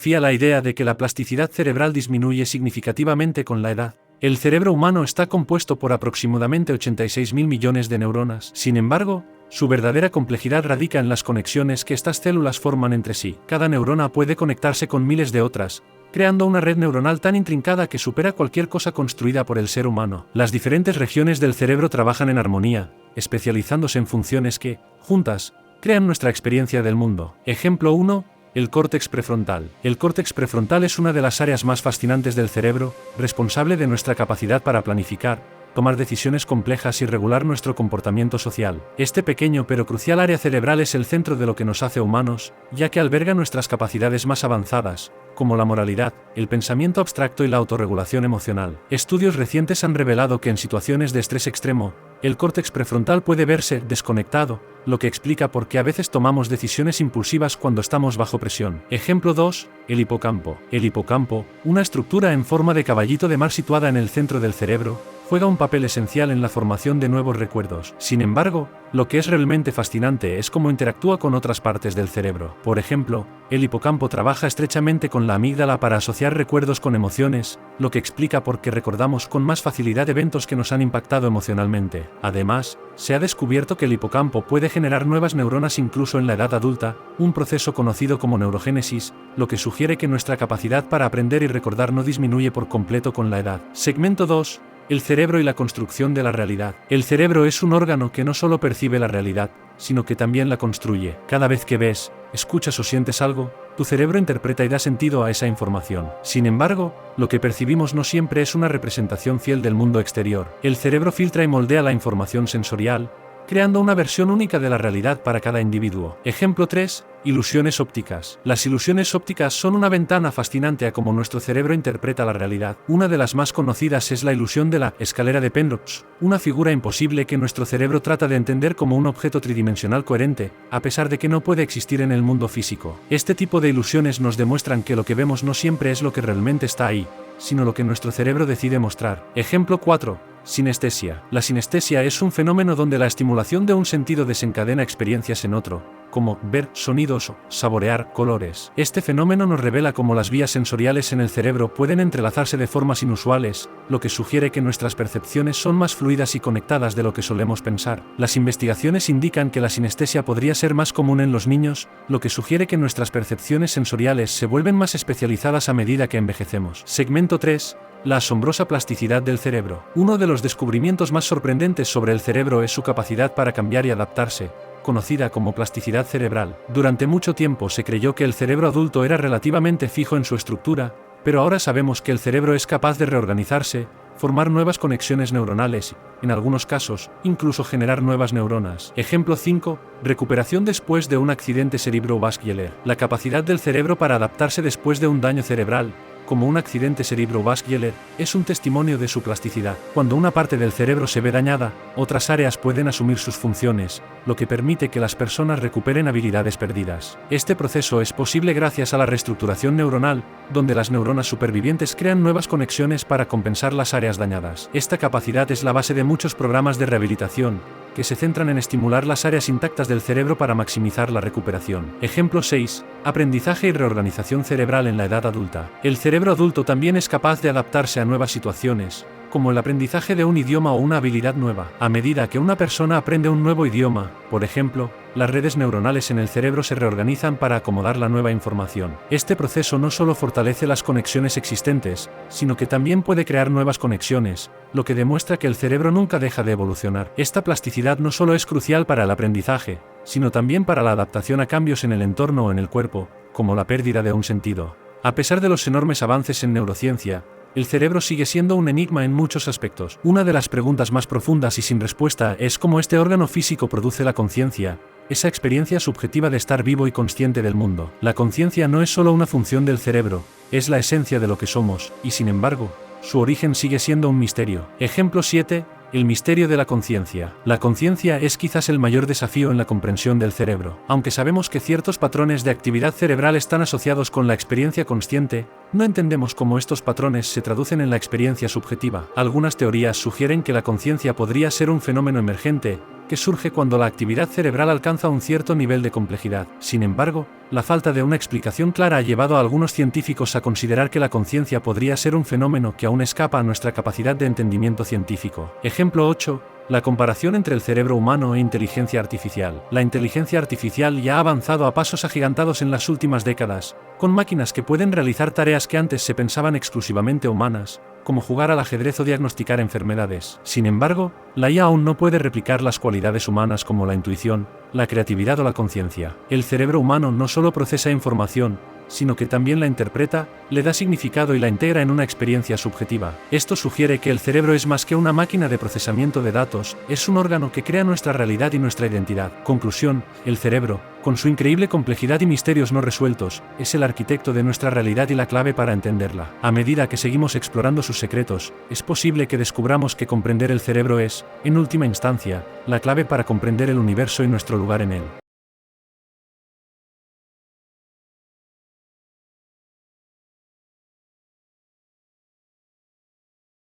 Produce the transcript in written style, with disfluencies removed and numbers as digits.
La idea de que la plasticidad cerebral disminuye significativamente con la edad. El cerebro humano está compuesto por aproximadamente 86.000 millones de neuronas. Sin embargo, su verdadera complejidad radica en las conexiones que estas células forman entre sí. Cada neurona puede conectarse con miles de otras, creando una red neuronal tan intrincada que supera cualquier cosa construida por el ser humano. Las diferentes regiones del cerebro trabajan en armonía, especializándose en funciones que, juntas, crean nuestra experiencia del mundo. Ejemplo 1. El córtex prefrontal. El córtex prefrontal es una de las áreas más fascinantes del cerebro, responsable de nuestra capacidad para planificar, tomar decisiones complejas y regular nuestro comportamiento social. Este pequeño pero crucial área cerebral es el centro de lo que nos hace humanos, ya que alberga nuestras capacidades más avanzadas, como la moralidad, el pensamiento abstracto y la autorregulación emocional. Estudios recientes han revelado que en situaciones de estrés extremo, el córtex prefrontal puede verse desconectado, lo que explica por qué a veces tomamos decisiones impulsivas cuando estamos bajo presión. Ejemplo 2. El hipocampo. El hipocampo, una estructura en forma de caballito de mar situada en el centro del cerebro, juega un papel esencial en la formación de nuevos recuerdos. Sin embargo, lo que es realmente fascinante es cómo interactúa con otras partes del cerebro. Por ejemplo, el hipocampo trabaja estrechamente con la amígdala para asociar recuerdos con emociones, lo que explica por qué recordamos con más facilidad eventos que nos han impactado emocionalmente. Además, se ha descubierto que el hipocampo puede generar nuevas neuronas incluso en la edad adulta, un proceso conocido como neurogénesis, lo que sugiere que nuestra capacidad para aprender y recordar no disminuye por completo con la edad. Segmento 2. El cerebro y la construcción de la realidad. El cerebro es un órgano que no solo percibe la realidad, sino que también la construye. Cada vez que ves, escuchas o sientes algo, tu cerebro interpreta y da sentido a esa información. Sin embargo, lo que percibimos no siempre es una representación fiel del mundo exterior. El cerebro filtra y moldea la información sensorial, creando una versión única de la realidad para cada individuo. Ejemplo 3. Ilusiones ópticas. Las ilusiones ópticas son una ventana fascinante a cómo nuestro cerebro interpreta la realidad. Una de las más conocidas es la ilusión de la escalera de Penrose, una figura imposible que nuestro cerebro trata de entender como un objeto tridimensional coherente, a pesar de que no puede existir en el mundo físico. Este tipo de ilusiones nos demuestran que lo que vemos no siempre es lo que realmente está ahí, sino lo que nuestro cerebro decide mostrar. Ejemplo 4. Sinestesia. La sinestesia es un fenómeno donde la estimulación de un sentido desencadena experiencias en otro, como ver sonidos o saborear colores. Este fenómeno nos revela cómo las vías sensoriales en el cerebro pueden entrelazarse de formas inusuales, lo que sugiere que nuestras percepciones son más fluidas y conectadas de lo que solemos pensar. Las investigaciones indican que la sinestesia podría ser más común en los niños, lo que sugiere que nuestras percepciones sensoriales se vuelven más especializadas a medida que envejecemos. Segmento 3. La asombrosa plasticidad del cerebro. Uno de los descubrimientos más sorprendentes sobre el cerebro es su capacidad para cambiar y adaptarse, conocida como plasticidad cerebral. Durante mucho tiempo se creyó que el cerebro adulto era relativamente fijo en su estructura, pero ahora sabemos que el cerebro es capaz de reorganizarse, formar nuevas conexiones neuronales y, en algunos casos, incluso generar nuevas neuronas. Ejemplo 5. Recuperación después de un accidente cerebrovascular. La capacidad del cerebro para adaptarse después de un daño cerebral, como un accidente cerebrovascular, es un testimonio de su plasticidad. Cuando una parte del cerebro se ve dañada, otras áreas pueden asumir sus funciones, lo que permite que las personas recuperen habilidades perdidas. Este proceso es posible gracias a la reestructuración neuronal, donde las neuronas supervivientes crean nuevas conexiones para compensar las áreas dañadas. Esta capacidad es la base de muchos programas de rehabilitación, que se centran en estimular las áreas intactas del cerebro para maximizar la recuperación. Ejemplo 6. Aprendizaje y reorganización cerebral en la edad adulta. El cerebro adulto también es capaz de adaptarse a nuevas situaciones, como el aprendizaje de un idioma o una habilidad nueva. A medida que una persona aprende un nuevo idioma, por ejemplo, las redes neuronales en el cerebro se reorganizan para acomodar la nueva información. Este proceso no solo fortalece las conexiones existentes, sino que también puede crear nuevas conexiones, lo que demuestra que el cerebro nunca deja de evolucionar. Esta plasticidad no solo es crucial para el aprendizaje, sino también para la adaptación a cambios en el entorno o en el cuerpo, como la pérdida de un sentido. A pesar de los enormes avances en neurociencia, el cerebro sigue siendo un enigma en muchos aspectos. Una de las preguntas más profundas y sin respuesta es cómo este órgano físico produce la conciencia, esa experiencia subjetiva de estar vivo y consciente del mundo. La conciencia no es solo una función del cerebro, es la esencia de lo que somos, y sin embargo, su origen sigue siendo un misterio. Ejemplo 7. El misterio de la conciencia. La conciencia es quizás el mayor desafío en la comprensión del cerebro. Aunque sabemos que ciertos patrones de actividad cerebral están asociados con la experiencia consciente, no entendemos cómo estos patrones se traducen en la experiencia subjetiva. Algunas teorías sugieren que la conciencia podría ser un fenómeno emergente, que surge cuando la actividad cerebral alcanza un cierto nivel de complejidad. Sin embargo, la falta de una explicación clara ha llevado a algunos científicos a considerar que la conciencia podría ser un fenómeno que aún escapa a nuestra capacidad de entendimiento científico. Ejemplo 8. La comparación entre el cerebro humano e inteligencia artificial. La inteligencia artificial ya ha avanzado a pasos agigantados en las últimas décadas, con máquinas que pueden realizar tareas que antes se pensaban exclusivamente humanas, como jugar al ajedrez o diagnosticar enfermedades. Sin embargo, la IA aún no puede replicar las cualidades humanas como la intuición, la creatividad o la conciencia. El cerebro humano no solo procesa información, sino que también la interpreta, le da significado y la integra en una experiencia subjetiva. Esto sugiere que el cerebro es más que una máquina de procesamiento de datos, es un órgano que crea nuestra realidad y nuestra identidad. Conclusión: el cerebro, con su increíble complejidad y misterios no resueltos, es el arquitecto de nuestra realidad y la clave para entenderla. A medida que seguimos explorando sus secretos, es posible que descubramos que comprender el cerebro es, en última instancia, la clave para comprender el universo y nuestro lugar en él.